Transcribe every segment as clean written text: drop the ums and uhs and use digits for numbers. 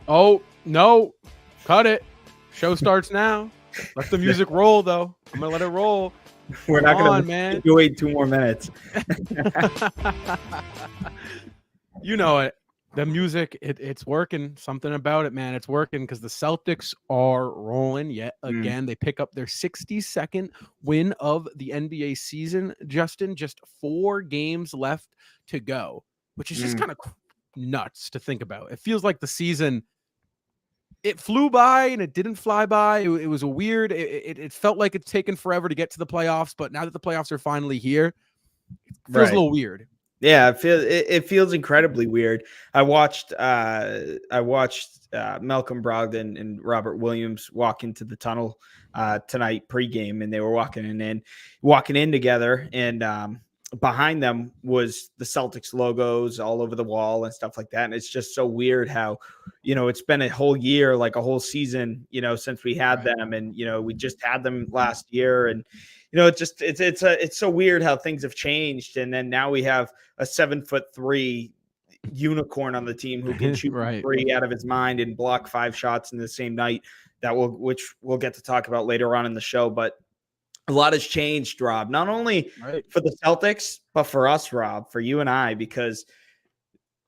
Oh, no. Cut it. Show starts now. Let the music roll, though. I'm going to let it roll. We're Come not going on, to man. wait 2 more minutes. You know it. The music, it's working. Something about it, man. It's working because the Celtics are rolling yet again. They pick up their 62nd win of the NBA season, Justin. Just 4 games left to go, which is just kind of nuts to think about. It feels like the season, it flew by and it didn't fly by. It was a weird, it felt like it's taken forever to get to the playoffs, but now that the playoffs are finally here, it feels a little weird. Yeah, it feels incredibly weird. I watched Malcolm Brogdon and Robert Williams walk into the tunnel tonight pregame, and they were walking in together, and behind them was the Celtics logos all over the wall and stuff like that. And it's just so weird how, it's been a whole year, like a whole season, since we had them, and we just had them last year, and it's so weird how things have changed. And then now we have a 7'3" unicorn on the team who can shoot 3 out of his mind and block 5 shots in the same night which we'll get to talk about later on in the show. But a lot has changed, Rob, not only for the Celtics, but for us, Rob, for you and I, because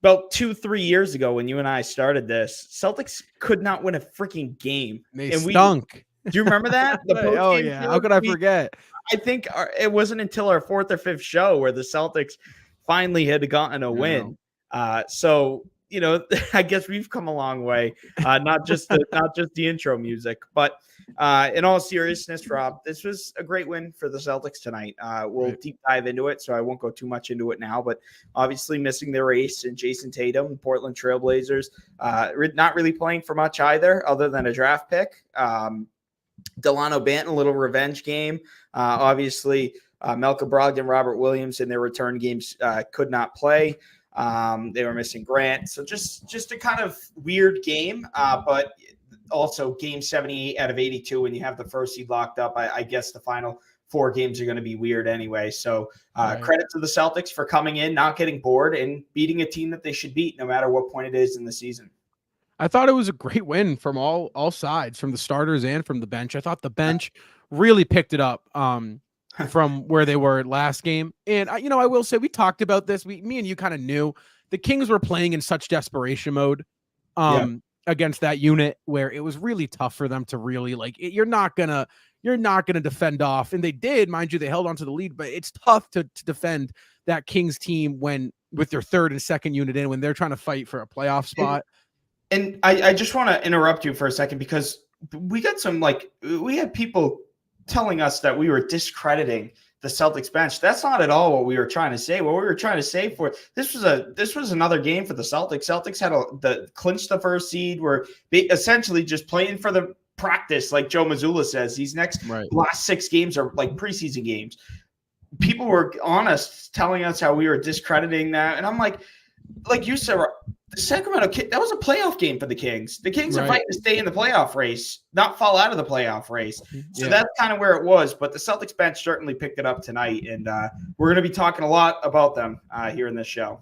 about 2-3 years ago when you and I started this, Celtics could not win a freaking game. They stunk. Do you remember that? Oh, yeah. How could I forget? I think it wasn't until our 4th or 5th show where the Celtics finally had gotten a win. So, I guess we've come a long way, not just the intro music, but in all seriousness, Rob, this was a great win for the Celtics tonight. We'll deep dive into it, so I won't go too much into it now, but obviously missing their ace and Jason Tatum, Portland Trailblazers, not really playing for much either, other than a draft pick. Delano Banton, a little revenge game. Obviously, Malcolm Brogdon, Robert Williams in their return games could not play. They were missing Grant. So just a kind of weird game, but also game 78 out of 82 when you have the first seed locked up. I guess the final 4 games are going to be weird anyway. So credit to the Celtics for coming in, not getting bored, and beating a team that they should beat no matter what point it is in the season. I thought it was a great win from all sides, from the starters and from the bench. I thought the bench really picked it up from where they were last game. And I will say, we talked about this. Me and you kind of knew the Kings were playing in such desperation mode against that unit where it was really tough for them to really you're not gonna defend off. And they did, mind you, they held on to the lead, but it's tough to defend that Kings team when with their 3rd and 2nd unit in, when they're trying to fight for a playoff spot. And I just want to interrupt you for a second, because we got we had people telling us that we were discrediting the Celtics bench. That's not at all what we were trying to say. What we were trying to say this was another game for the Celtics. Celtics had clinched the first seed. Were essentially just playing for the practice, like Joe Mazzulla says. These last 6 games are like preseason games. People were honest, telling us how we were discrediting that, and I'm like you said, the Sacramento Kings, that was a playoff game for the Kings. The Kings are fighting to stay in the playoff race, not fall out of the playoff race. So that's kind of where it was. But the Celtics bench certainly picked it up tonight, and we're going to be talking a lot about them here in this show.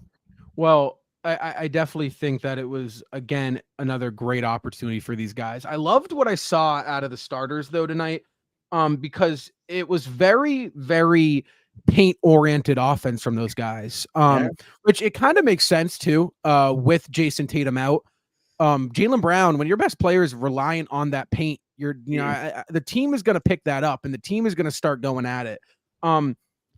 Well, I definitely think that it was, again, another great opportunity for these guys. I loved what I saw out of the starters, though, tonight, because it was very, very paint-oriented offense from those guys, which it kind of makes sense, too, with Jason Tatum out. Jaylen Brown, when your best player is reliant on that paint, the team is going to pick that up, and the team is going to start going at it.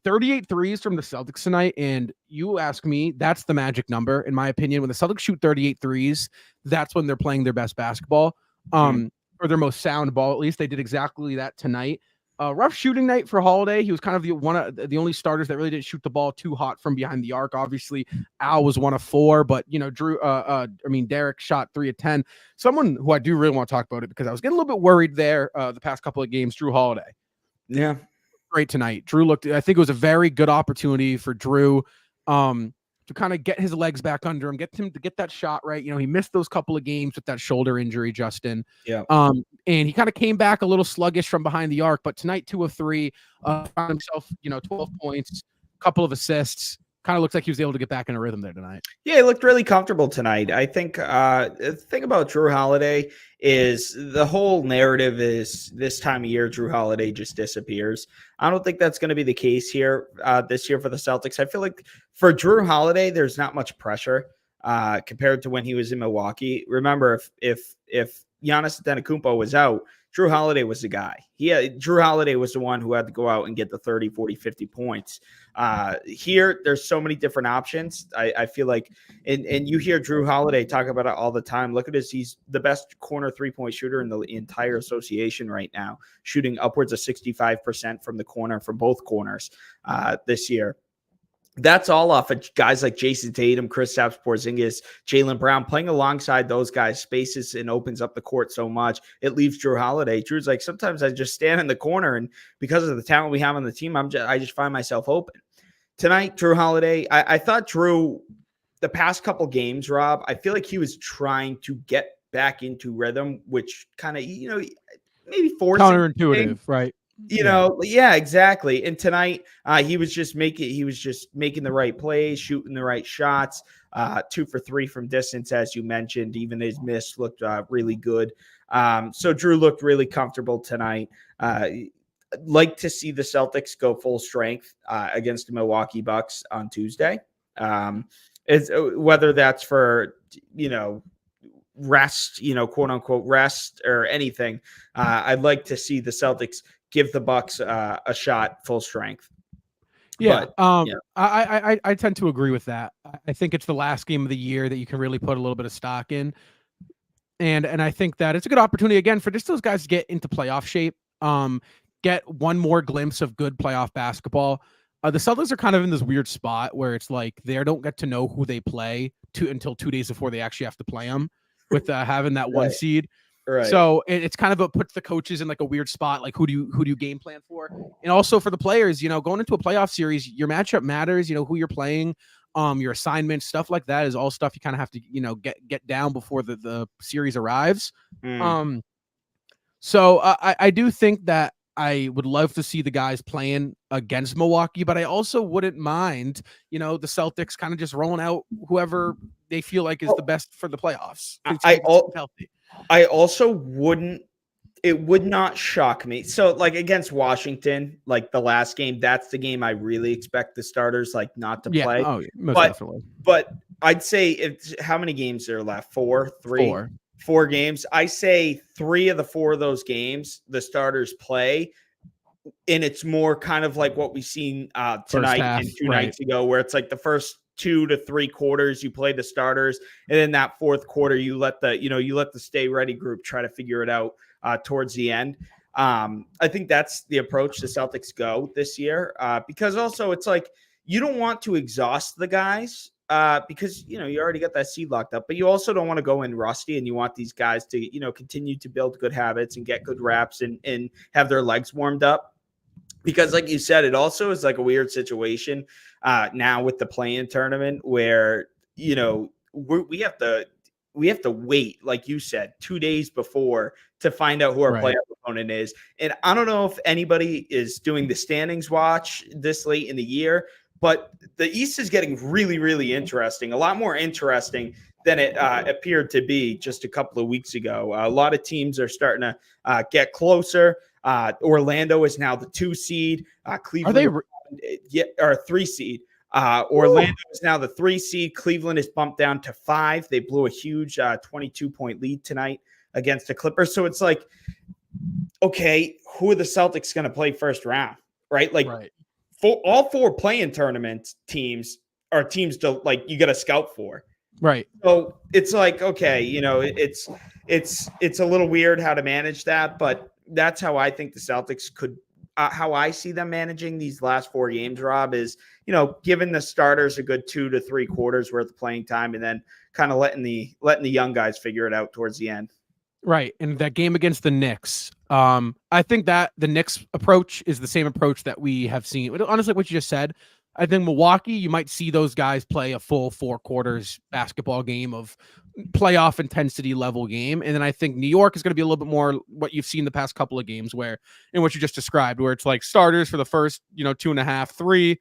38 threes from the Celtics tonight, and you ask me, that's the magic number, in my opinion. When the Celtics shoot 38 threes, that's when they're playing their best basketball, or their most sound ball. At least they did exactly that tonight. Rough shooting night for Holiday. He was kind of the only starters that really didn't shoot the ball too hot from behind the arc. Obviously, Al was 1 of 4, but Derek shot 3 of 10. Someone who I do really want to talk about it, because I was getting a little bit worried there the past couple of games, Drew Holiday. Yeah. Great tonight. I think it was a very good opportunity for Drew to kind of get his legs back under him, get him to get that shot right. He missed those couple of games with that shoulder injury, Justin. Yeah. And he kind of came back a little sluggish from behind the arc, but tonight 2 of 3, found himself, 12 points, couple of assists, kind of looks like he was able to get back in a rhythm there tonight. Yeah, he looked really comfortable tonight. I think the thing about Drew Holiday is the whole narrative is this time of year, Drew Holiday just disappears. I don't think that's going to be the case here this year for the Celtics. I feel like for Drew Holiday, there's not much pressure compared to when he was in Milwaukee. Remember, if Giannis Antetokounmpo was out, Drew Holiday was the guy. Drew Holiday was the one who had to go out and get the 30, 40, 50 points. Here, there's so many different options. I feel like, and you hear Drew Holiday talk about it all the time. Look at this. He's the best corner 3-point shooter in the entire association right now, shooting upwards of 65% from the corner, from both corners this year. That's all off of guys like Jason Tatum, Kristaps Porzingis, Jaylen Brown, playing alongside those guys, spaces and opens up the court so much. It leaves Drew Holiday. Drew's like, sometimes I just stand in the corner, and because of the talent we have on the team, I just find myself open. Tonight, Drew Holiday, I thought Drew, the past couple games, Rob, I feel like he was trying to get back into rhythm, which kind of, maybe forcing. Counterintuitive, right? Yeah, exactly. And tonight, he was just making the right plays, shooting the right shots. 2 for 3 from distance, as you mentioned. Even his miss looked really good. So Drew looked really comfortable tonight. Like to see the Celtics go full strength against the Milwaukee Bucks on Tuesday. Whether that's for rest, quote unquote rest or anything. I'd like to see the Celtics give the Bucks a shot full strength. Yeah. I tend to agree with that. I think it's the last game of the year that you can really put a little bit of stock in. And I think that it's a good opportunity again for just those guys to get into playoff shape. Get one more glimpse of good playoff basketball. The Celtics are kind of in this weird spot where it's like they don't get to know who they play until 2 days before they actually have to play them with having that one seed. Right. So it's kind of puts the coaches in like a weird spot. Like who do you game plan for? And also for the players, going into a playoff series, your matchup matters, who you're playing, your assignments, stuff like that is all stuff you kind of have to, get down before the series arrives. So I do think that I would love to see the guys playing against Milwaukee, but I also wouldn't mind, the Celtics kind of just rolling out whoever they feel like is the best for the playoffs. I also wouldn't. It would not shock me. So, like against Washington, like the last game, that's the game I really expect the starters not to play. Oh, most definitely. But I'd say how many games are left? 4, 3, 4 games. I say 3 of the 4 of those games the starters play, and it's more kind of like what we've seen tonight and 2 nights ago, where it's like the first 2 to 3 quarters you play the starters, and then that fourth quarter you let the stay ready group try to figure it out towards the end. I think that's the approach the Celtics go this year, because also it's like you don't want to exhaust the guys because you already got that seed locked up, but you also don't want to go in rusty, and you want these guys to continue to build good habits and get good reps and have their legs warmed up. Because like you said, it also is like a weird situation now with the play-in tournament where, we have to wait, like you said, 2 days before to find out who our playoff opponent is. And I don't know if anybody is doing the standings watch this late in the year, but the East is getting really, really interesting, a lot more interesting than it appeared to be just a couple of weeks ago. A lot of teams are starting to get closer. Orlando is now the 2 seed. Cleveland or 3 seed. Orlando is now the 3 seed. Cleveland is bumped down to 5. They blew a huge 22-point lead tonight against the Clippers. So it's like, okay, who are the Celtics going to play first round? Right? For all 4 play-in tournament teams are teams to you got to scout for. Right. So it's like, okay, it's a little weird how to manage that, but that's how I think the Celtics could, how I see them managing these last 4 games, Rob, is, giving the starters a good 2 to 3 quarters worth of playing time, and then kind of letting the young guys figure it out towards the end. Right. And that game against the Knicks, I think that the Knicks approach is the same approach that we have seen. Honestly, what you just said, I think Milwaukee, you might see those guys play a full 4 quarters basketball game of playoff intensity level game. And then I think New York is going to be a little bit more what you've seen the past couple of games in what you just described, where it's like starters for the first, 2.5, 3,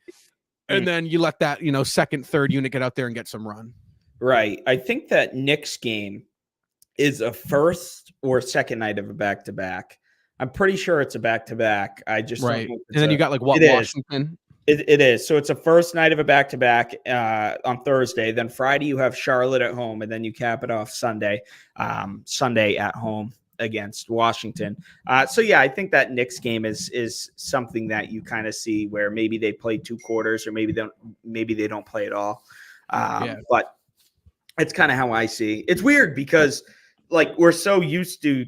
and then you let that, second, third unit get out there and get some run. Right. I think that Knicks game is a first or second night of a back-to-back. I'm pretty sure it's a back-to-back. I just don't know. And then you got Washington. It is. So it's a first night of a back-to-back on Thursday. Then Friday you have Charlotte at home, and then you cap it off Sunday at home against Washington. So yeah, I think that Knicks game is something that you kind of see where maybe they play 2 quarters, or maybe they don't play at all. But it's kind of how I see. It's weird because we're so used to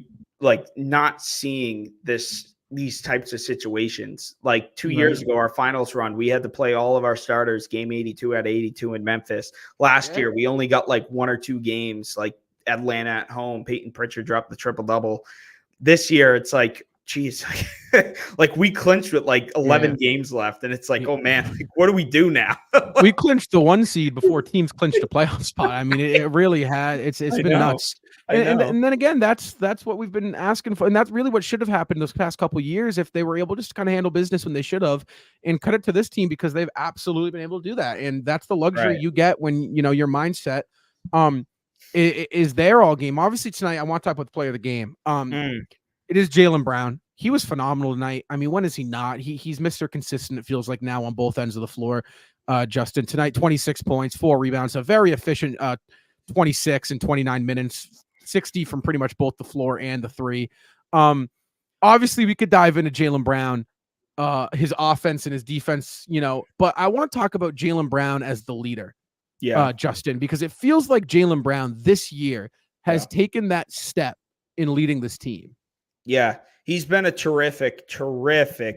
not seeing these types of situations. 2 years ago, our finals run, we had to play all of our starters game 82 out of 82 in Memphis. Last year, we only got 1 or 2 games, Atlanta at home. Peyton Pritchard dropped the triple-double. This year, it's geez, we clinched with 11 games left, and it's oh man, what do we do now? We clinched the 1 seed before teams clinched a playoff spot. I mean, it really had. It's been nuts. And then again, that's what we've been asking for, and that's really what should have happened those past couple of years if they were able just to kind of handle business when they should have, and cut it to this team because they've absolutely been able to do that, and that's the luxury you get when your mindset is there all game. Obviously tonight, I want to talk about the player of the game. It is Jaylen Brown. He was phenomenal tonight. I mean, when is he not? He's Mr. Consistent, it feels like now on both ends of the floor. Justin, tonight, 26 points, 4 rebounds, a very efficient 26 and 29 minutes, 60 from pretty much both the floor and the 3. Obviously, we could dive into Jaylen Brown, his offense and his defense, but I want to talk about Jaylen Brown as the leader, Justin, because it feels like Jaylen Brown this year has taken that step in leading this team. Yeah, he's been a terrific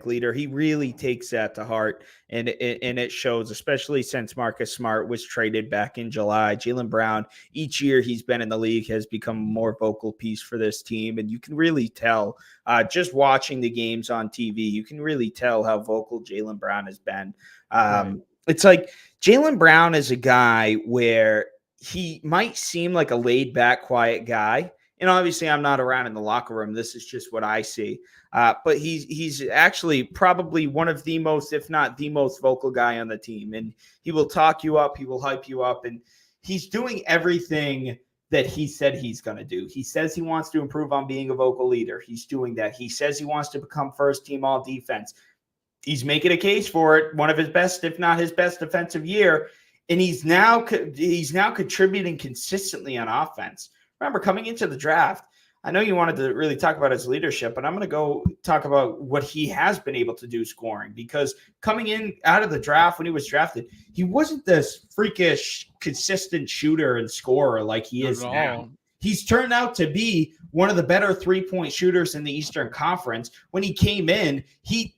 leader. He really takes that to heart, and it shows, especially since Marcus Smart was traded back in July. Jaylen Brown, each year he's been in the league, has become a more vocal piece for this team, and you can really tell, just watching the games on TV, you can really tell how vocal Jaylen Brown has been. It's Jaylen Brown is a guy where he might seem like a laid-back, quiet guy. And obviously, I'm not around in the locker room. This is just what I see. But he's actually probably one of the most, if not the most vocal guy on the team. And he will talk you up. He will hype you up. And he's doing everything that he said he's going to do. He says he wants to improve on being a vocal leader. He's doing that. He says he wants to become first team all defense. He's making a case for it. One of his best, if not his best defensive year. And he's now contributing consistently on offense. Remember, coming into the draft, I know you wanted to really talk about his leadership, but I'm going to go talk about what he has been able to do scoring, because coming in out of the draft when he was drafted, he wasn't this freakish, consistent shooter and scorer like he is now. He's turned out to be one of the better three-point shooters in the Eastern Conference. When he came in, he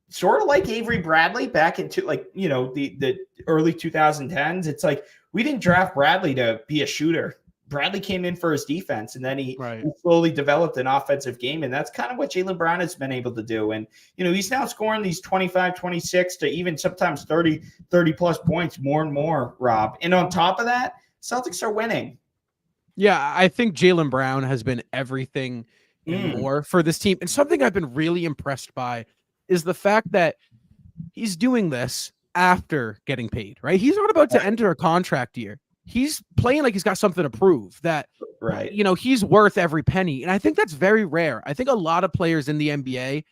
sort of like Avery Bradley back into the early 2010s. It's we didn't draft Bradley to be a shooter. Bradley came in for his defense, and then he slowly developed an offensive game, and that's kind of what Jaylen Brown has been able to do. And, he's now scoring these 25, 26 to even sometimes 30-plus points more and more, Rob. And on top of that, Celtics are winning. Yeah, I think Jaylen Brown has been everything and more for this team. And something I've been really impressed by is the fact that he's doing this after getting paid, right? He's not about to enter a contract year. He's playing like he's got something to prove that, he's worth every penny. And I think that's very rare. I think a lot of players in the NBA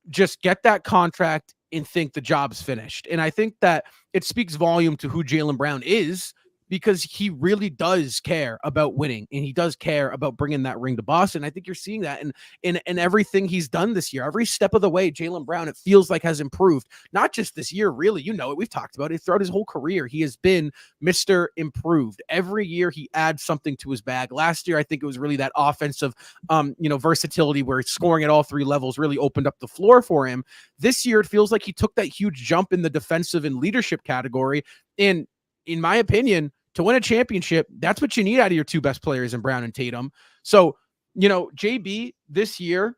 just get that contract and think the job's finished. And I think that it speaks volume to who Jaylen Brown is, because he really does care about winning, and he does care about bringing that ring to Boston. I think you're seeing that in everything he's done this year. Every step of the way, Jaylen Brown, it feels like, has improved. Not just this year, really. We've talked about it throughout his whole career. He has been Mr. Improved. Every year he adds something to his bag. Last year, I think it was really that offensive, versatility where scoring at all 3 levels really opened up the floor for him. This year, it feels like he took that huge jump in the defensive and leadership category. And in my opinion, to win a championship, that's what you need out of your 2 best players in Brown and Tatum. So, JB this year,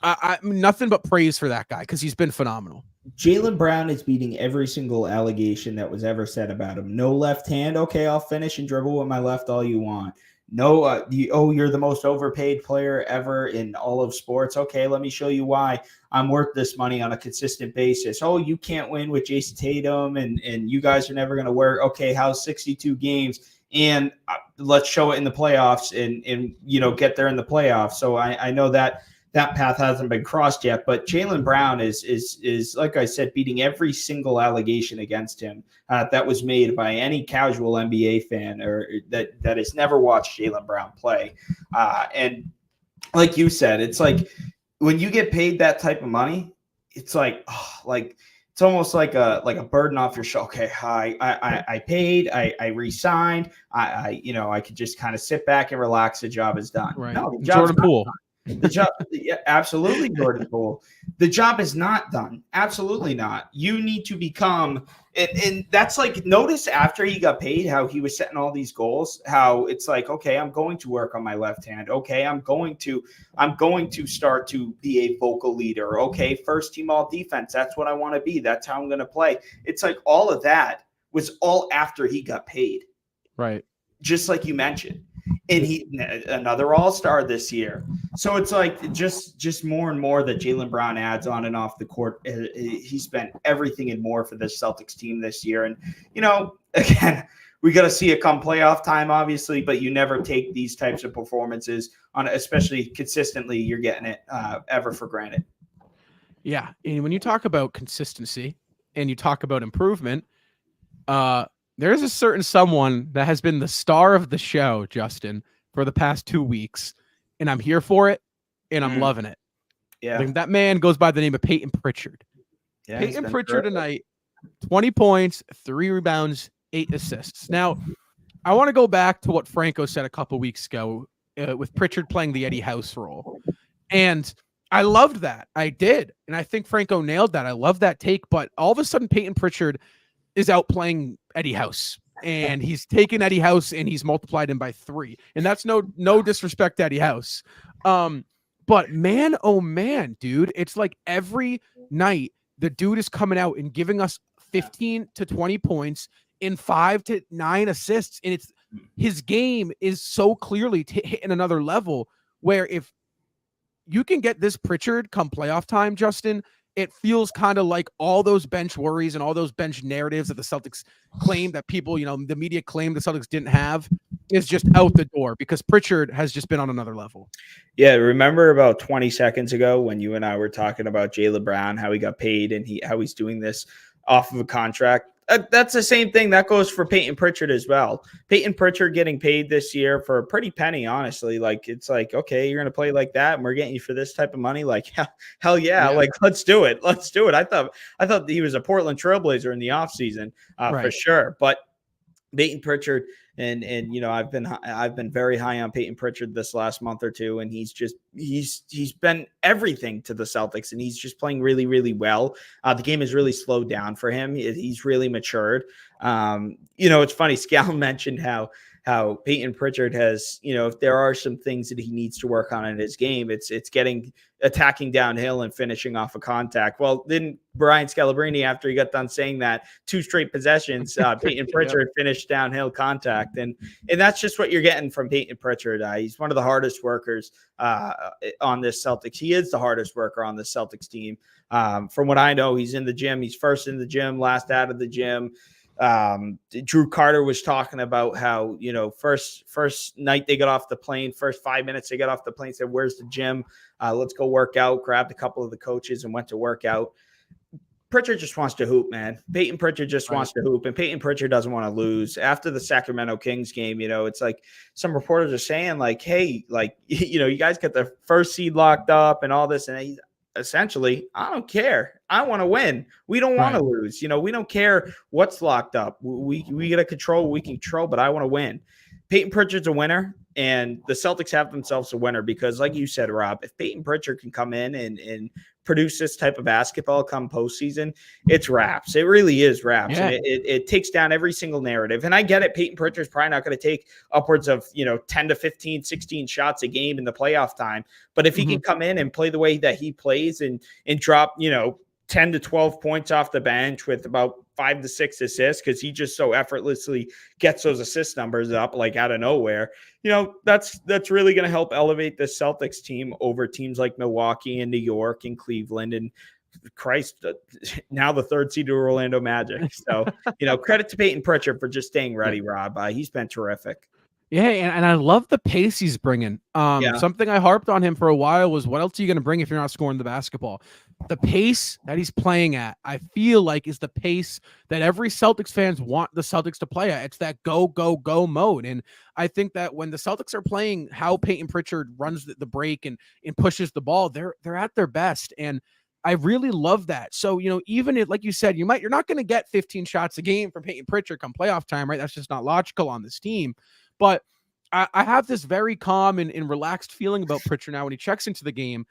I nothing but praise for that guy, because he's been phenomenal. Jaylen Brown is beating every single allegation that was ever said about him. No left hand. Okay, I'll finish and dribble with my left all you want. No, you're the most overpaid player ever in all of sports. Okay, let me show you why I'm worth this money on a consistent basis. Oh, you can't win with Jason Tatum, and you guys are never going to work. Okay, how's 62 games? And let's show it in the playoffs, and get there in the playoffs. So I know that path hasn't been crossed yet, but Jaylen Brown is like I said, beating every single allegation against him that was made by any casual NBA fan or that has never watched Jaylen Brown play. And like you said, it's like when you get paid that type of money, it's like it's almost like a burden off your shoulder. Okay, I paid, I re-signed, I could just kind of sit back and relax. The job is done. Right. No, the Jordan Poole. The job, yeah, absolutely, Jordan Poole. The job is not done. Absolutely not. You need to become, and that's like, notice after he got paid, how he was setting all these goals, how it's like, okay, I'm going to work on my left hand. Okay, I'm going to start to be a vocal leader. Okay, first team all defense. That's what I want to be. That's how I'm going to play. It's like all of that was all after he got paid. Right. Just like you mentioned. And he another all-star this year. So it's like just more and more that Jaylen Brown adds on and off the court. He spent everything and more for this Celtics team this year. And, again, we got to see it come playoff time, obviously, but you never take these types of performances on, especially consistently, you're getting it ever for granted. Yeah. And when you talk about consistency and you talk about improvement, there's a certain someone that has been the star of the show, Justin, for the past 2 weeks, and I'm here for it, and I'm loving it. Yeah. Like, that man goes by the name of Peyton Pritchard. Yeah, Peyton Pritchard tonight, 20 points, 3 rebounds, 8 assists. Now, I want to go back to what Franco said a couple weeks ago with Pritchard playing the Eddie House role. And I loved that. I did. And I think Franco nailed that. I love that take. But all of a sudden, Peyton Pritchard is outplaying Eddie House. And he's taken Eddie House and he's multiplied him by 3. And that's no disrespect to Eddie House. But man, oh man, dude, it's like every night the dude is coming out and giving us 15 to 20 points in 5 to 9 assists. And it's his game is so clearly hitting another level where if you can get this Pritchard come playoff time, Justin, it feels kind of like all those bench worries and all those bench narratives that the Celtics claim that people, the media claim the Celtics didn't have is just out the door because Pritchard has just been on another level. Yeah. Remember about 20 seconds ago when you and I were talking about Jaylen Brown, how he got paid and how he's doing this off of a contract? That's the same thing that goes for Peyton Pritchard as well. Peyton Pritchard getting paid this year for a pretty penny, honestly. Like, it's like, okay, you're going to play like that and we're getting you for this type of money. Like, hell yeah. Like, let's do it. Let's do it. I thought he was a Portland Trailblazer in the offseason for sure. But Peyton Pritchard and I've been very high on Peyton Pritchard this last month or two, and he's been everything to the Celtics, and he's just playing really, really well. The game has really slowed down for him. He's really matured. It's funny. Scal mentioned how Peyton Pritchard has, if there are some things that he needs to work on in his game, it's attacking downhill and finishing off a contact. Well, then Brian Scalabrine, after he got done saying that, 2 straight possessions, Peyton Pritchard finished downhill contact. And that's just what you're getting from Peyton Pritchard. He's one of the hardest workers on this Celtics. He is the hardest worker on the Celtics team. From what I know, he's in the gym. He's first in the gym, last out of the gym. Drew Carter was talking about how, first night they got off the plane, first 5 minutes they got off the plane, said, "Where's the gym? Let's go work out." Grabbed a couple of the coaches and went to work out. Pritchard just wants to hoop, man. Peyton Pritchard just wants to hoop, and Peyton Pritchard doesn't want to lose. After the Sacramento Kings game, it's like some reporters are saying, like, hey, like, you guys got the first seed locked up and all this, and he's essentially, I don't care. I want to win. We don't want to lose. We don't care what's locked up. We got to control what we can control, but I want to win. Peyton Pritchard's a winner, and the Celtics have themselves a winner because, like you said, Rob, if Peyton Pritchard can come in and produce this type of basketball come postseason, it's wraps. It really is wraps. Yeah. And it takes down every single narrative. And I get it. Peyton Pritchard's probably not going to take upwards of, 10 to 15, 16 shots a game in the playoff time. But if he can come in and play the way that he plays and drop, 10 to 12 points off the bench with about 5 to 6 assists because he just so effortlessly gets those assist numbers up like out of nowhere. That's really going to help elevate the Celtics team over teams like Milwaukee and New York and Cleveland and Christ, now the third seed to Orlando Magic. So, credit to Peyton Pritchard for just staying ready, Rob. He's been terrific. Yeah, and I love the pace he's bringing. Something I harped on him for a while was, what else are you going to bring if you're not scoring the basketball? The pace that he's playing at, I feel like, is the pace that every Celtics fans want the Celtics to play at. It's that go, go, go mode. And I think that when the Celtics are playing how Peyton Pritchard runs the break and pushes the ball, they're at their best. And I really love that. So, even if, like you said, you're not going to get 15 shots a game from Peyton Pritchard come playoff time, right? That's just not logical on this team. But I have this very calm and relaxed feeling about Pritchard now when he checks into the game,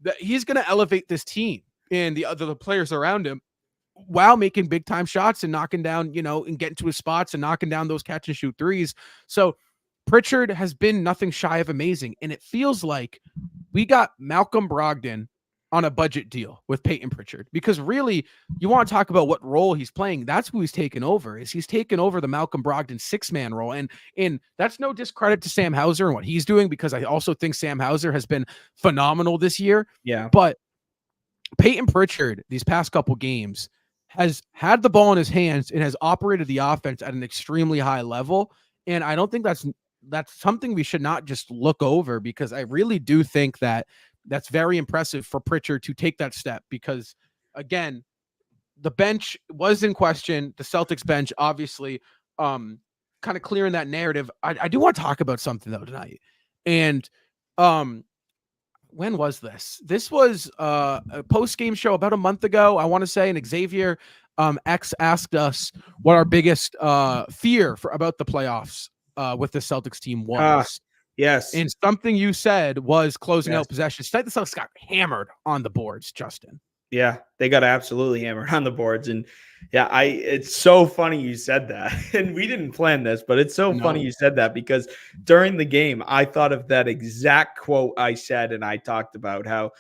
that he's going to elevate this team and the other players around him while making big time shots and knocking down, and getting to his spots and knocking down those catch and shoot threes. So Pritchard has been nothing shy of amazing. And it feels like we got Malcolm Brogdon on a budget deal with Peyton Pritchard, because really, you want to talk about what role he's playing. That's who he's taken over. He's taken over the Malcolm Brogdon 6-man role. And that's no discredit to Sam Hauser and what he's doing, because I also think Sam Hauser has been phenomenal this year. Yeah. But Peyton Pritchard, these past couple games, has had the ball in his hands and has operated the offense at an extremely high level. And I don't think that's something we should not just look over, because I really do think that that's very impressive for Pritchard to take that step, because, again, the bench was in question. The Celtics bench, obviously, kind of clearing that narrative. I do want to talk about something, though, tonight. And when was this? This was a post-game show about a month ago, I want to say, and Xavier X asked us what our biggest fear about the playoffs with the Celtics team was. Yes. And something you said was closing out possessions. The Celtics got hammered on the boards, Justin. Yeah, they got absolutely hammered on the boards. And it's so funny you said that. And we didn't plan this, but it's so funny you said that, because during the game, I thought of that exact quote I said, and I talked about how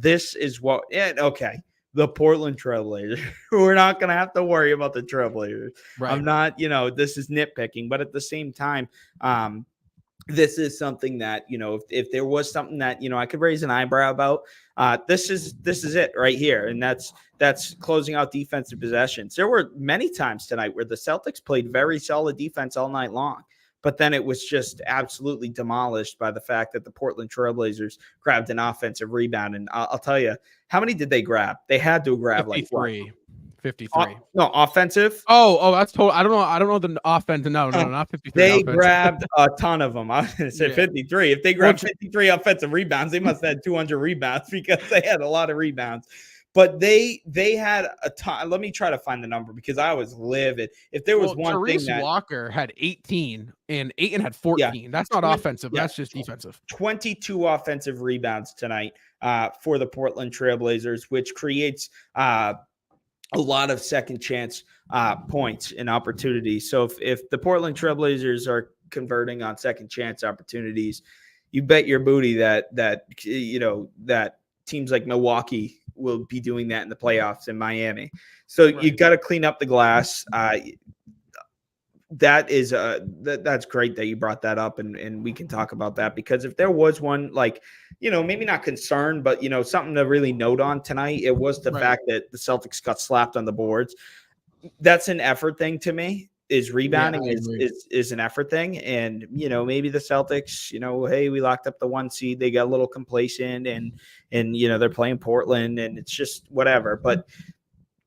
this is what, the Portland Trailblazers. We're not going to have to worry about the Trailblazers. Right. I'm not, this is nitpicking, but at the same time, this is something that, if there was something that, I could raise an eyebrow about, this is it right here. And that's closing out defensive possessions. There were many times tonight where the Celtics played very solid defense all night long, but then it was just absolutely demolished by the fact that the Portland Trailblazers grabbed an offensive rebound. And I'll tell you, how many did they grab? They had to grab 53. No, offensive. Oh, that's total. I don't know the offense. No, not 53. They grabbed a ton of them. I was going to say 53. If they grabbed 53 offensive rebounds, they must have had 200 rebounds, because they had a lot of rebounds. But they had a ton. Let me try to find the number, because I was livid. If there was one Therese thing that Walker had 18 and Ayton had 14. Yeah. That's not offensive. That's just defensive. 22 offensive rebounds tonight for the Portland Trailblazers, which creates a lot of second chance points and opportunities. So if the Portland Trailblazers are converting on second chance opportunities, you bet your booty that teams like Milwaukee will be doing that in the playoffs in Miami. So you got to clean up the glass. That is that's great that you brought that up, and we can talk about that, because if there was one, maybe not concerned, but something to really note on tonight, it was the fact that the Celtics got slapped on the boards. That's an effort thing to me. Is rebounding is an effort thing, and maybe the Celtics, hey, we locked up the 1 seed, they got a little complacent, and they're playing Portland, and it's just whatever, but.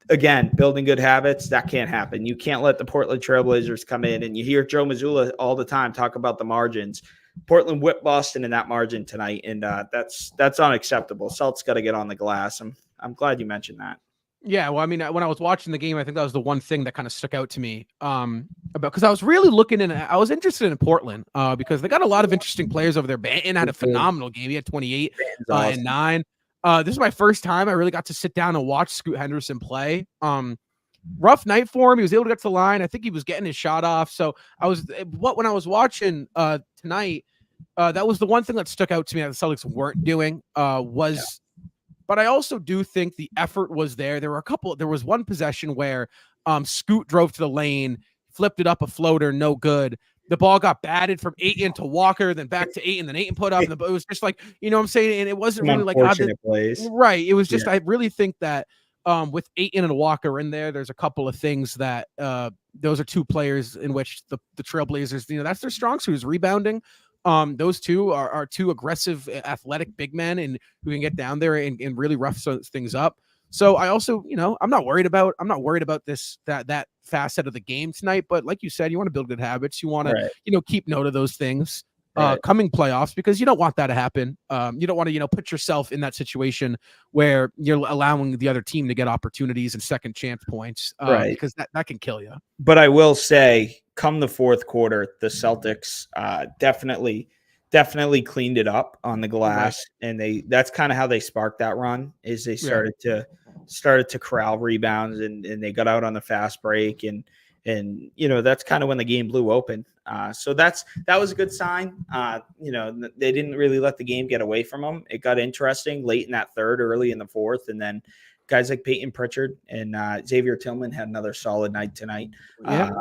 Again, building good habits, that can't happen. You can't let the Portland Trailblazers come in, and you hear Joe Mazzulla all the time talk about the margins. Portland whipped Boston in that margin tonight, and that's unacceptable. Celtics got to get on the glass. I'm glad you mentioned that. Yeah, well, I mean, when I was watching the game, I think that was the one thing that kind of stuck out to me because I was really I was interested in Portland because they got a lot of interesting players over there. Banton had a phenomenal game. He had 28 and 9. This is my first time I really got to sit down and watch Scoot Henderson play. Rough night for him. He was able to get to the line. I think he was getting his shot off. So when I was watching tonight, that was the one thing that stuck out to me that the Celtics weren't doing was but I also do think the effort was there. There was one possession where Scoot drove to the lane, flipped it up a floater, no good. The ball got batted from Ayton to Walker, then back to Ayton, then Ayton put up. And it was just like, you know what I'm saying? And it wasn't Some really like, unfortunate plays. right. It was just, Yeah. I really think that with Ayton and Walker in there's a couple of things that those are two players in which the Trailblazers, that's their strong suit is rebounding. Those two are two aggressive, athletic big men and who can get down there and really rough things up. So I also, I'm not worried about that facet of the game tonight. But like you said, you want to build good habits. You want to, keep note of those things. Coming playoffs, because you don't want that to happen. You don't want to, put yourself in that situation where you're allowing the other team to get opportunities and second chance points, because that can kill you. But I will say, come the fourth quarter, the Celtics definitely cleaned it up on the glass, and that's kind of how they sparked that run. Is they started to corral rebounds, and they got out on the fast break, and that's kind of when the game blew open. So that was a good sign. They didn't really let the game get away from them. It got interesting late in that third, early in the fourth, and then guys like Peyton Pritchard and Xavier Tillman had another solid night tonight. Yeah.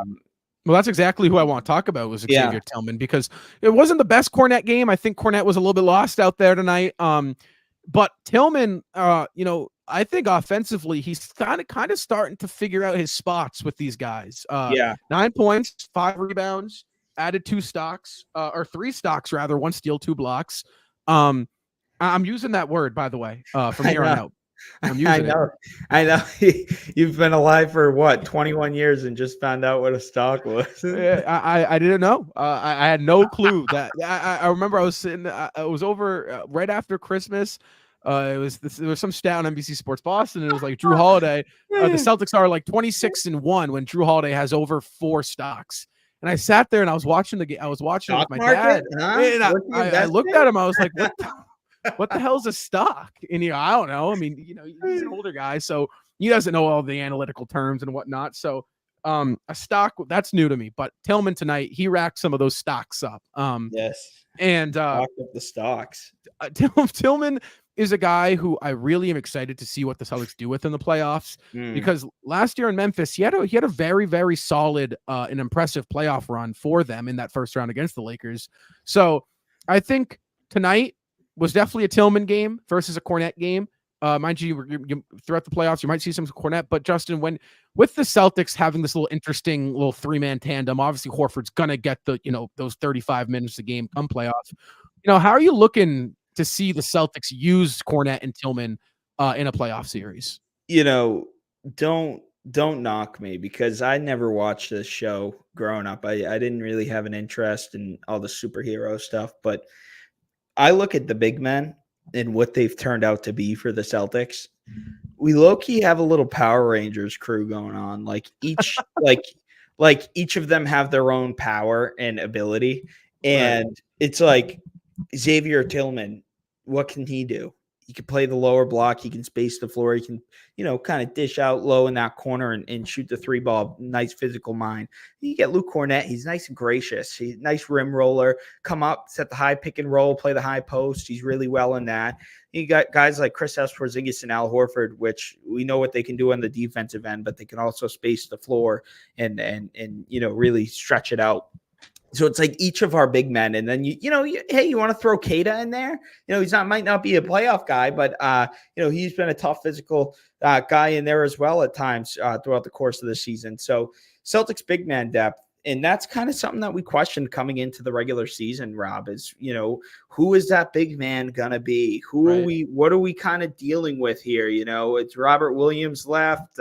Well, that's exactly who I want to talk about was Xavier Tillman, because it wasn't the best Cornette game. I think Cornette was a little bit lost out there tonight. But Tillman, I think offensively, he's kind of starting to figure out his spots with these guys. 9 points, 5 rebounds, added 2 stocks, or 3 stocks rather, 1 steal, 2 blocks. I'm using that word, by the way, from here on out. I'm using it. I know. You've been alive for what, 21 years and just found out what a stock was. I didn't know. I had no clue that. I remember I was sitting. I was over right after Christmas. There was some stat on NBC Sports Boston, and it was like Drew Holiday. The Celtics are like 26-1 when Drew Holiday has over 4 stocks. And I sat there and I was watching the game. I was watching it with my dad. And I looked at him. I was like, what the hell's a stock? And I don't know. I mean, he's an older guy, so he doesn't know all the analytical terms and whatnot. So a stock, that's new to me. But Tillman tonight, he racked some of those stocks up. Yes. And locked up the stocks. Tillman is a guy who I really am excited to see what the Celtics do with in the playoffs, because last year in Memphis, he had a very, very solid and impressive playoff run for them in that first round against the Lakers. So I think tonight was definitely a Tillman game versus a Cornette game. Mind you, throughout the playoffs, you might see some Cornette, but Justin, with the Celtics having this little interesting little 3-man tandem, obviously Horford's gonna get those 35 minutes a game come playoffs. How are you looking to see the Celtics use Cornette and Tillman in a playoff series? Don't knock me, because I never watched this show growing up. I didn't really have an interest in all the superhero stuff, but I look at the big men and what they've turned out to be for the Celtics. We low-key have a little Power Rangers crew going on. Like each each of them have their own power and ability. And it's like Xavier Tillman, what can he do? He can play the lower block. He can space the floor. He can, kind of dish out low in that corner and shoot the 3 ball. Nice physical mind. You get Luke Cornette. He's nice and gracious. He's a nice rim roller. Come up, set the high pick and roll, play the high post. He's really well in that. You got guys like Kristaps Porzingis and Al Horford, which we know what they can do on the defensive end, but they can also space the floor and really stretch it out. So it's like each of our big men, and then you want to throw Kata in there. Might not be a playoff guy, but he's been a tough physical guy in there as well at times throughout the course of the season. So Celtics big man depth, and that's kind of something that we questioned coming into the regular season. Rob, is who is that big man gonna be? What are we kind of dealing with here? It's Robert Williams left.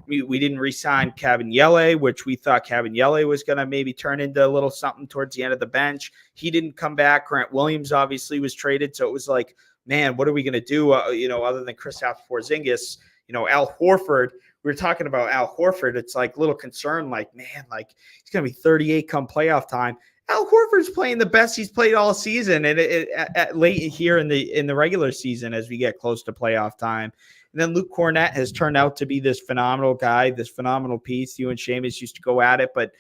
We didn't re-sign Kabanyele, which we thought Kabanyele was gonna maybe turn into a little something towards the end of the bench. He didn't come back. Grant Williams obviously was traded, so it was like, man, what are we gonna do? Other than Kristaps Porzingis, Al Horford. We were talking about Al Horford. It's like a little concern, like, man, like he's going to be 38 come playoff time. Al Horford's playing the best he's played all season, and late here in the regular season as we get close to playoff time. And then Luke Cornette has turned out to be this phenomenal guy, this phenomenal piece. You and Seamus used to go at it, but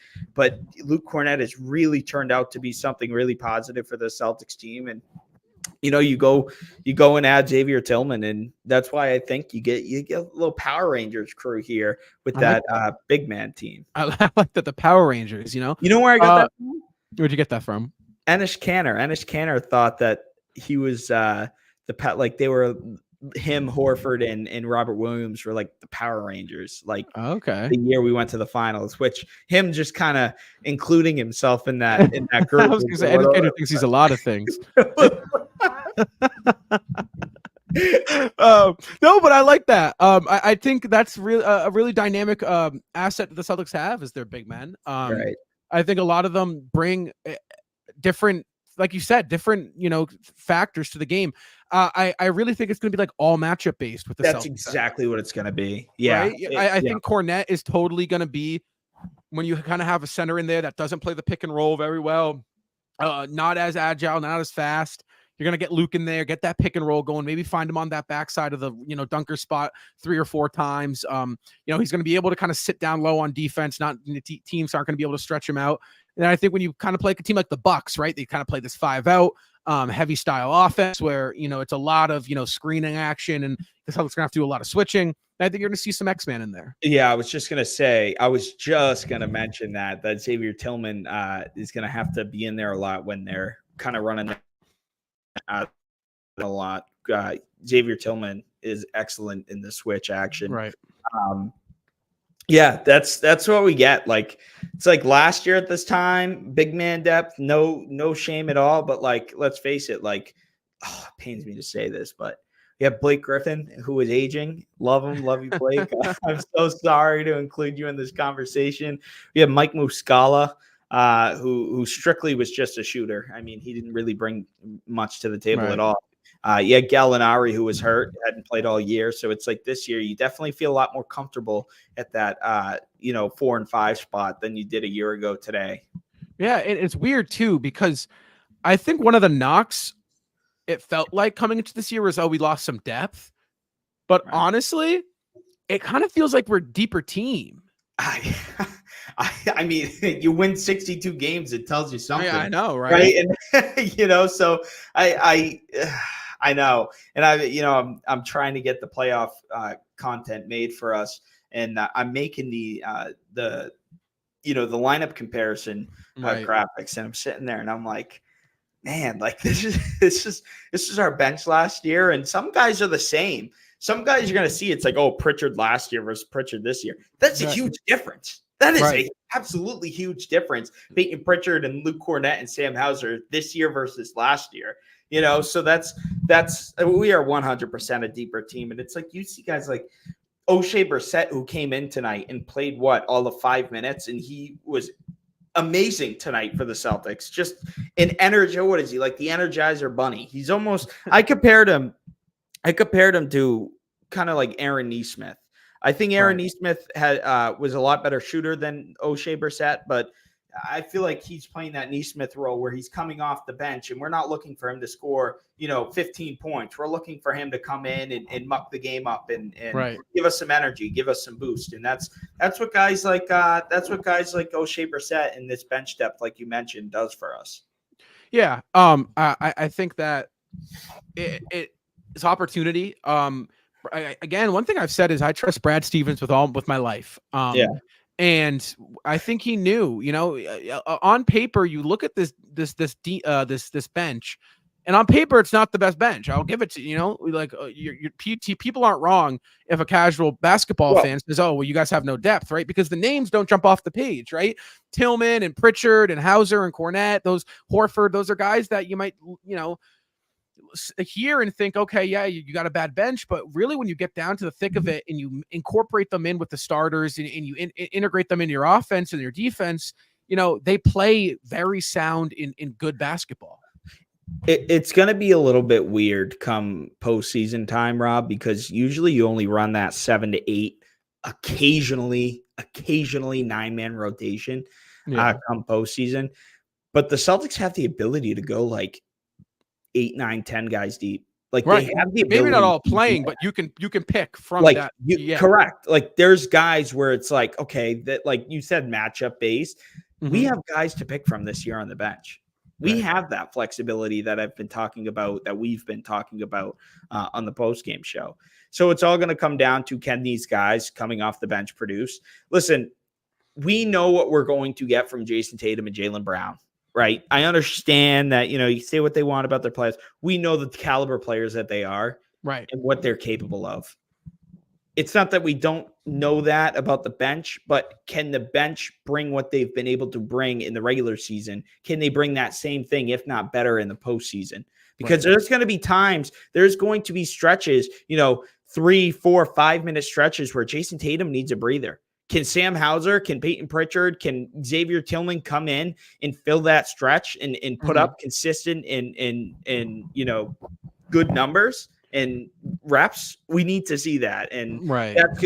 Luke Cornette has really turned out to be something really positive for the Celtics team. And you go and add Xavier Tillman, and that's why I think you get a little Power Rangers crew here with that big man team. I like that, the Power Rangers. You know where I got that from? Where'd you get that from? Enish Canner thought that he was they were him, Horford, and Robert Williams were like the Power Rangers, like okay, the year we went to the finals, which him just kind of including himself in that group. I was gonna say, Enish Canner thinks he's a lot of things. No, but I like that. I think that's really a really dynamic asset that the Celtics have is their big men. Right. I think a lot of them bring different, like you said, different factors to the game. I really think it's going to be like all matchup based with the Celtics. That's exactly what it's going to be. Yeah, right? I think Cornette is totally going to be, when you kind of have a center in there that doesn't play the pick and roll very well, not as agile, not as fast. You're going to get Luke in there, get that pick and roll going, maybe find him on that backside of the, dunker spot 3 or 4 times. He's going to be able to kind of sit down low on defense. Teams aren't going to be able to stretch him out. And I think when you kind of play like a team like the Bucks, right, they kind of play this 5-out heavy style offense where, it's a lot of, screening action, and the Celtics going to have to do a lot of switching. And I think you're going to see some X-Man in there. Yeah, I was just going to mention that Xavier Tillman is going to have to be in there a lot when they're kind of running a lot. Xavier Tillman is excellent in the switch action. Right. Yeah, that's what we get. Like, it's like last year at this time, big man depth, no shame at all. But like, let's face it, like, it pains me to say this, but we have Blake Griffin, who is aging. Love him. Love you, Blake. I'm so sorry to include you in this conversation. We have Mike Muscala, who strictly was just a shooter. I mean, he didn't really bring much to the table at all. Gallinari, who was hurt, hadn't played all year. So it's like this year, you definitely feel a lot more comfortable at that, 4 and 5 spot than you did a year ago today. Yeah, it's weird too, because I think one of the knocks it felt like coming into this year was, we lost some depth. But honestly, it kind of feels like we're a deeper team. I mean, you win 62 games, it tells you something. Yeah, I know, right? And so I know, and I'm trying to get the playoff content made for us, and I'm making the lineup comparison graphics, and I'm sitting there and I'm like, man, like this is our bench last year, and some guys are the same. Some guys you're going to see it's like, Pritchard last year versus Pritchard this year. That's a huge difference. That is a absolutely huge difference. Peyton Pritchard and Luke Cornette and Sam Hauser this year versus last year. So that's we are 100% a deeper team. And it's like you see guys like O'Shea Brissett, who came in tonight and played all of 5 minutes, and he was amazing tonight for the Celtics. Just an energy. What is he, like the Energizer Bunny? He's almost. I compared him to kind of like Aaron Nesmith. I think Aaron Nesmith was a lot better shooter than O'Shea Brissett, but I feel like he's playing that Nesmith role where he's coming off the bench, and we're not looking for him to score, 15 points. We're looking for him to come in and muck the game up and give us some energy, give us some boost. And that's what guys like O'Shea Brissett and this bench depth, like you mentioned, does for us. Yeah. I think that it's opportunity. Again, one thing I've said is I trust Brad Stevens with my life. And I think he knew, on paper, you look at this bench, and on paper, it's not the best bench. I'll give it to your PT people aren't wrong. If a casual basketball fan says, you guys have no depth, right? Because the names don't jump off the page, right? Tillman and Pritchard and Hauser and Cornette, those Horford, those are guys that you might, hear and think, okay, yeah, you got a bad bench, but really when you get down to the thick of it and you incorporate them in with the starters and you integrate them in your offense and your defense, they play very sound in good basketball. It's going to be a little bit weird come postseason time, Rob, because usually you only run that 7 to 8, occasionally 9-man rotation come postseason. But the Celtics have the ability to go like 8, 9, 10 guys deep. Like they have the ability. Maybe not all playing, but you can pick from like that. Correct. Like there's guys where it's like, okay, that like you said, matchup based. Mm-hmm. We have guys to pick from this year on the bench. We have that flexibility that I've been talking about, that we've been talking about on the post game show. So it's all going to come down to, can these guys coming off the bench produce? Listen, we know what we're going to get from Jason Tatum and Jaylen Brown, right? I understand that, you say what they want about their players. We know the caliber players that they are, right, and what they're capable of. It's not that we don't know that about the bench, but can the bench bring what they've been able to bring in the regular season? Can they bring that same thing, if not better, in the postseason? Because there's going to be times, there's going to be stretches, 3, 4, 5-minute stretches where Jason Tatum needs a breather. Can Sam Hauser, can Peyton Pritchard, can Xavier Tillman come in and fill that stretch and put up consistent and good numbers and reps? We need to see that. And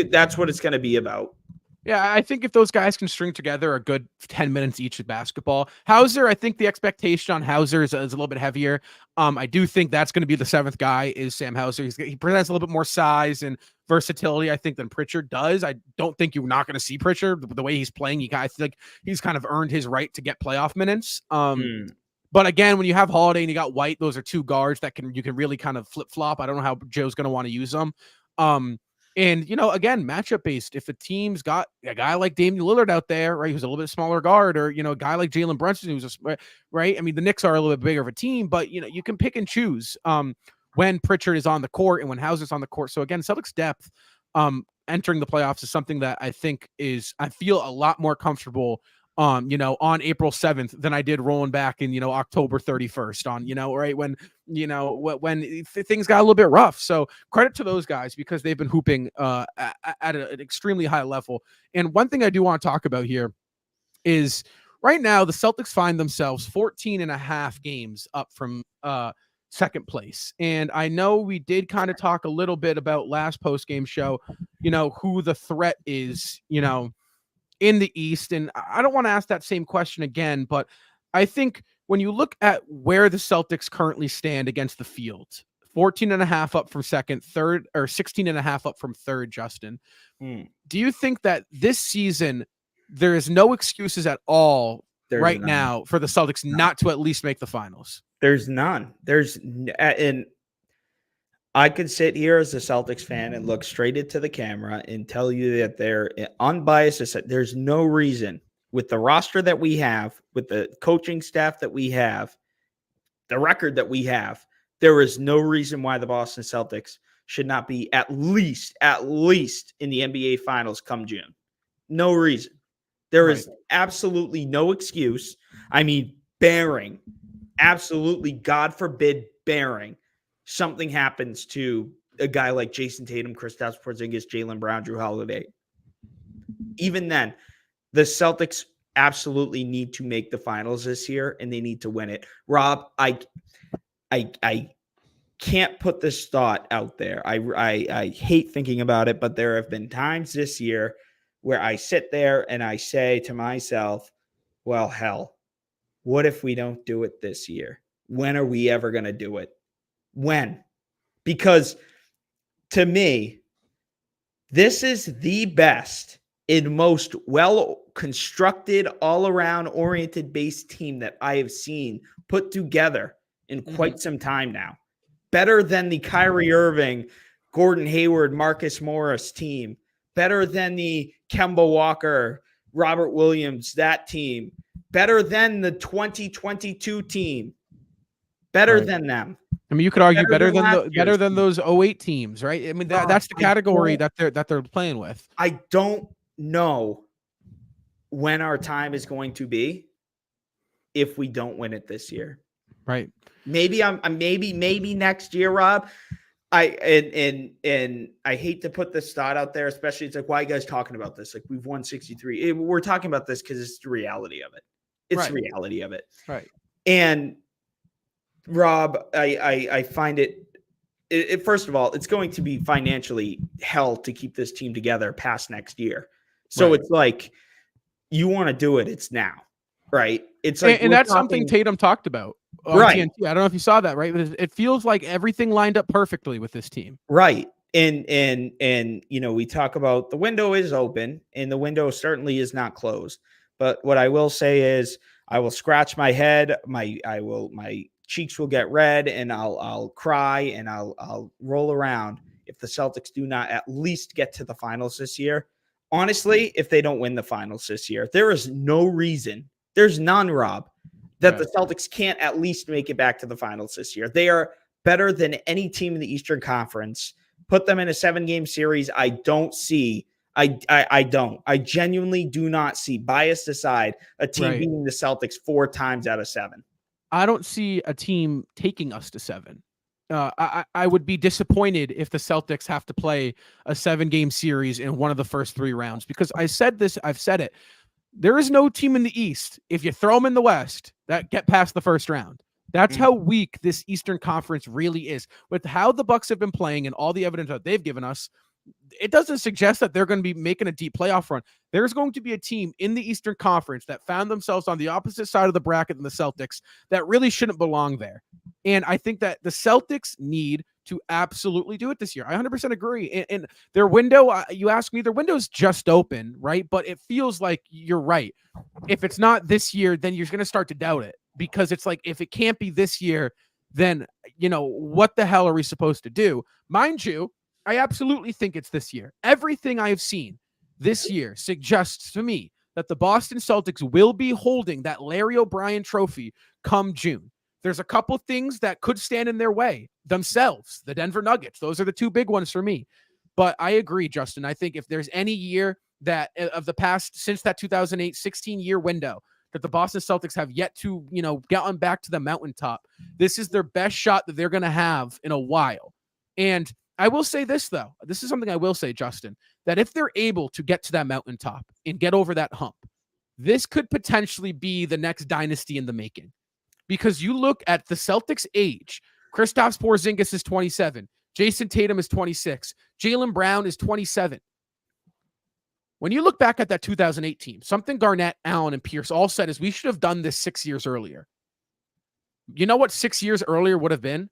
that's what it's going to be about. Yeah, I think if those guys can string together a good 10 minutes each of basketball, Hauser, I think the expectation on Hauser is a little bit heavier. I do think that's going to be the 7th guy is Sam Hauser. He presents a little bit more size and versatility, I think, than Pritchard does. I don't think you're not going to see Pritchard the way he's playing. I feel like he's kind of earned his right to get playoff minutes. But again, when you have Holiday and you got White, those are 2 guards that you can really kind of flip flop. I don't know how Joe's going to want to use them. And, again, matchup based, if a team's got a guy like Damian Lillard out there, right, who's a little bit smaller guard, or, a guy like Jalen Brunson, who's right. I mean, the Knicks are a little bit bigger of a team, but, you can pick and choose when Pritchard is on the court and when Hauser's on the court. So again, Celtics depth entering the playoffs is something that I think I feel a lot more comfortable on April 7th than I did rolling back in, October 31st on, right. When things got a little bit rough. So credit to those guys because they've been hooping at an extremely high level. And one thing I do want to talk about here is right now the Celtics find themselves 14.5 games up from second place. And I know we did kind of talk a little bit about last post game show, who the threat is, in the East. And I don't want to ask that same question again, but I think when you look at where the Celtics currently stand against the field, 14.5 up from second, third, or 16.5 up from third, Justin, do you think that this season there is no excuses at all now for the Celtics not to at least make the finals? There's none. And I could sit here as a Celtics fan and look straight into the camera and tell you that they're unbiased. There's no reason, with the roster that we have, with the coaching staff that we have, the record that we have, there is no reason why the Boston Celtics should not be at least in the NBA Finals come June. No reason. There is absolutely no excuse. I mean, absolutely, God forbid, something happens to a guy like Jason Tatum, Kristaps Porzingis, Jaylen Brown, Drew Holiday. Even then, the Celtics absolutely need to make the finals this year, and they need to win it. Rob, I can't put this thought out there. I hate thinking about it, but there have been times this year where I sit there and I say to myself, well, hell, what if we don't do it this year? When are we ever going to do it? When? Because to me, this is the best and most well-constructed, all-around oriented based team that I have seen put together in quite some time now. Better than the Kyrie Irving, Gordon Hayward, Marcus Morris team. Better than the Kemba Walker, Robert Williams, that team. Better than the 2022 team. Better than them. I mean, you could argue better than those 08 teams, right? I mean, that's the category that they're playing with. I don't know when our time is going to be if we don't win it this year. Right. Maybe maybe next year, Rob. I hate to put this thought out there, especially it's like, why are you guys talking about this? Like, we've won 63. We're talking about this because it's the reality of it. It's the reality of it. Right. And Rob, I find it first of all, it's going to be financially hell to keep this team together past next year. So it's like, you want to do it, it's now, right? It's like, and that's something Tatum talked about on TNT. I don't know if you saw that, right? It feels like everything lined up perfectly with this team. Right. And we talk about the window is open and the window certainly is not closed. But what I will say is I will scratch my head. My cheeks will get red, and I'll cry, and I'll roll around if the Celtics do not at least get to the finals this year. Honestly, if they don't win the finals this year, there is no reason. There's none, Rob, that the Celtics can't at least make it back to the finals this year. They are better than any team in the Eastern Conference. Put them in a 7-game series. I don't see. I don't. I genuinely do not see, bias aside, a team beating the Celtics 4 times out of 7. I don't see a team taking us to 7. I would be disappointed if the Celtics have to play a 7-game series in one of the first 3 rounds, because I said this, I've said it. There is no team in the East, if you throw them in the West, that get past the first round. That's how weak this Eastern Conference really is. With how the Bucks have been playing and all the evidence that they've given us, it doesn't suggest that they're going to be making a deep playoff run. There's going to be a team in the Eastern Conference that found themselves on the opposite side of the bracket than the Celtics that really shouldn't belong there. And I think that the Celtics need to absolutely do it this year. I 100% agree. And their window, you ask me, their window's just open, right? But it feels like you're right. If it's not this year, then you're going to start to doubt it, because it's like, if it can't be this year, then, what the hell are we supposed to do? Mind you, I absolutely think it's this year. Everything I have seen this year suggests to me that the Boston Celtics will be holding that Larry O'Brien trophy come June. There's a couple things that could stand in their way themselves. The Denver Nuggets, those are the 2 big ones for me. But I agree, Justin. I think if there's any year that of the past, since that 2008 16-year window, that the Boston Celtics have yet to, get on back to the mountaintop, this is their best shot that they're going to have in a while. And I will say this, though. This is something I will say, Justin, that if they're able to get to that mountaintop and get over that hump, this could potentially be the next dynasty in the making. Because you look at the Celtics' age, Kristaps Porzingis is 27, Jason Tatum is 26, Jaylen Brown is 27. When you look back at that 2008 team, something Garnett, Allen, and Pierce all said is we should have done this 6 years earlier. You know what 6 years earlier would have been?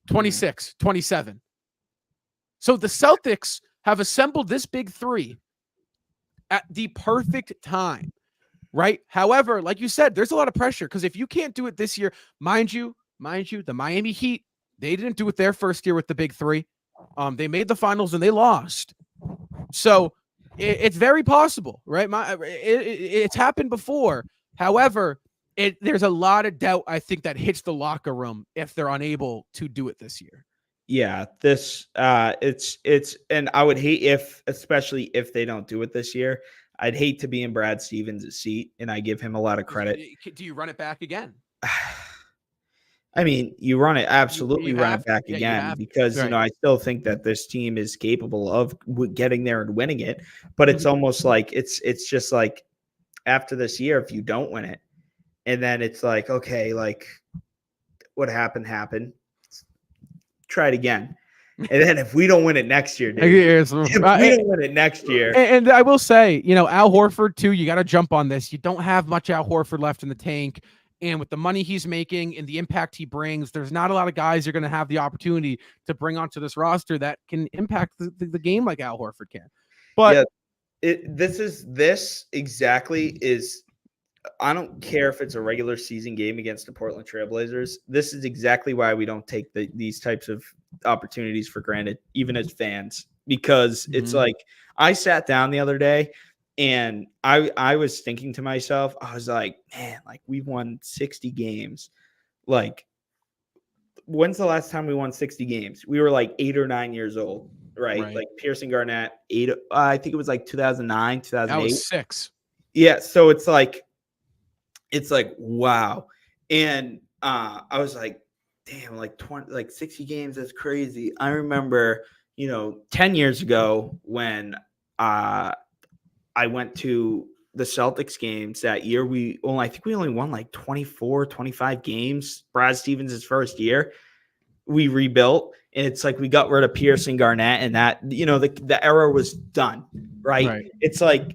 26, 27. So the Celtics have assembled this big 3 at the perfect time, right? However, like you said, there's a lot of pressure, because if you can't do it this year, mind you, the Miami Heat, they didn't do it their first year with the big 3. They made the finals and they lost. So it's very possible, right? It's happened before. However, there's a lot of doubt, I think, that hits the locker room if they're unable to do it this year. Yeah, it's and I would hate especially if they don't do it this year, I'd hate to be in Brad Stevens' seat, and I give him a lot of credit. Do you run it back again? I mean, you run it, absolutely run it back again, because, I still think that this team is capable of getting there and winning it, but it's almost like, it's just like, after this year, if you don't win it, and then it's like, okay, like, what happened, try it again. And then if we don't win it next year, dude, if we don't win it next year. And I will say, Al Horford too, you got to jump on this. You don't have much Al Horford left in the tank. And with the money he's making and the impact he brings, there's not a lot of guys you're going to have the opportunity to bring onto this roster that can impact the game like Al Horford can. But this exactly is, I don't care if it's a regular season game against the Portland Trailblazers. This is exactly why we don't take these types of opportunities for granted, even as fans, because it's like, I sat down the other day and I was thinking to myself, I was like, man, like, we've won 60 games. Like, when's the last time we won 60 games? We were like 8 or 9 years old, right? Like Pierce and Garnett, I think it was like 2009, 2008. That was 6. Yeah. So it's like, wow. And I was like, damn, like 60 games, that's crazy. I remember, 10 years ago when I went to the Celtics games that year, I think we only won like 24, 25 games. Brad Stevens' first year, we rebuilt, and it's like we got rid of Pierce and Garnett, and that, the era was done, right? It's like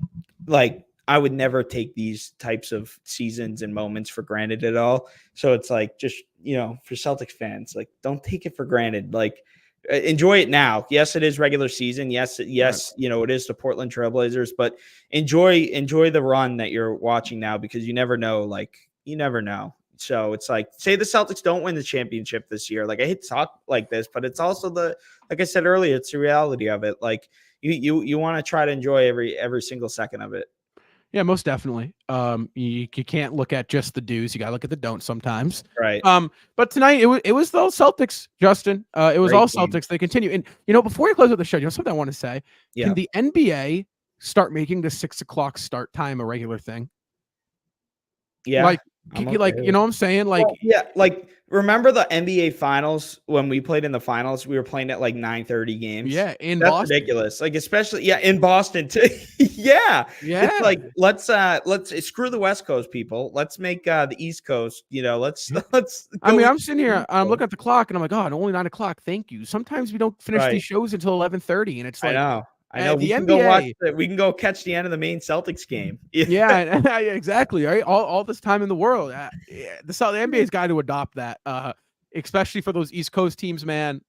I would never take these types of seasons and moments for granted at all. So it's like, just, for Celtics fans, like, don't take it for granted. Like, enjoy it now. Yes, it is regular season. Yes, Right. it is the Portland Trailblazers, but enjoy the run that you're watching now, because you never know. Like, you never know. So it's like, say the Celtics don't win the championship this year. Like, I hate to talk like this, but it's also like I said earlier, it's the reality of it. Like, you want to try to enjoy every single second of it. Yeah, most definitely. You can't look at just the do's. You gotta look at the don'ts sometimes. Right. But tonight it was the Celtics, Justin. It was Great all game. Celtics. They continue. And before we close out the show, something I want to say. Yeah. Can the NBA start making the 6:00 start time a regular thing? Yeah. Like, Okay like, you know what I'm saying? Like, well, yeah, like, remember the NBA finals when we played in the finals? We were playing at like 9:30 games. Yeah, That's Boston. ridiculous. Like, especially in Boston too. Yeah. It's like, let's screw the West Coast people. Let's make the East Coast, let's I mean, I'm sitting here, I'm looking at the clock and I'm like, God, only 9:00. Thank you. Sometimes we don't finish these shows until 11:30, and it's like, I know. the We can NBA, go watch we can go catch the end of the main Celtics game. Yeah, exactly. Right. All this time in the world. The NBA's got to adopt that, especially for those East Coast teams, man.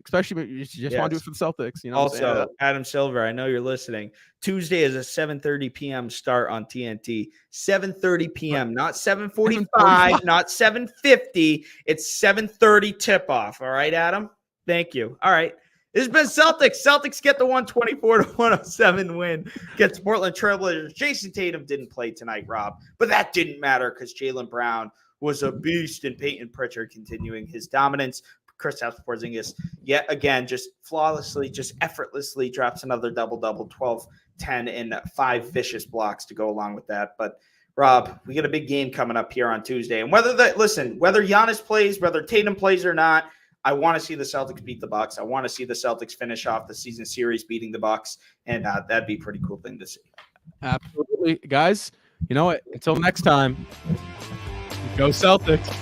Especially if you just want to do it for the Celtics. Also, Adam Silver, I know you're listening. Tuesday is a 7:30 p.m. start on TNT. 7:30 p.m. Not 7:45, not 7:50. It's 7:30 tip off. All right, Adam. Thank you. All right. This has been Celtics. Celtics get the 124-107 win against Portland Trailblazers. Jason Tatum didn't play tonight, Rob, but that didn't matter because Jaylen Brown was a beast, and Peyton Pritchard continuing his dominance. Kristaps Porzingis yet again just flawlessly, just effortlessly drops another double-double, 12, 10, and 5 vicious blocks to go along with that. But Rob, we got a big game coming up here on Tuesday, and whether Giannis plays, whether Tatum plays or not, I want to see the Celtics beat the Bucks. I want to see the Celtics finish off the season series beating the Bucks, and that'd be a pretty cool thing to see. Absolutely, guys. You know what? Until next time, go Celtics.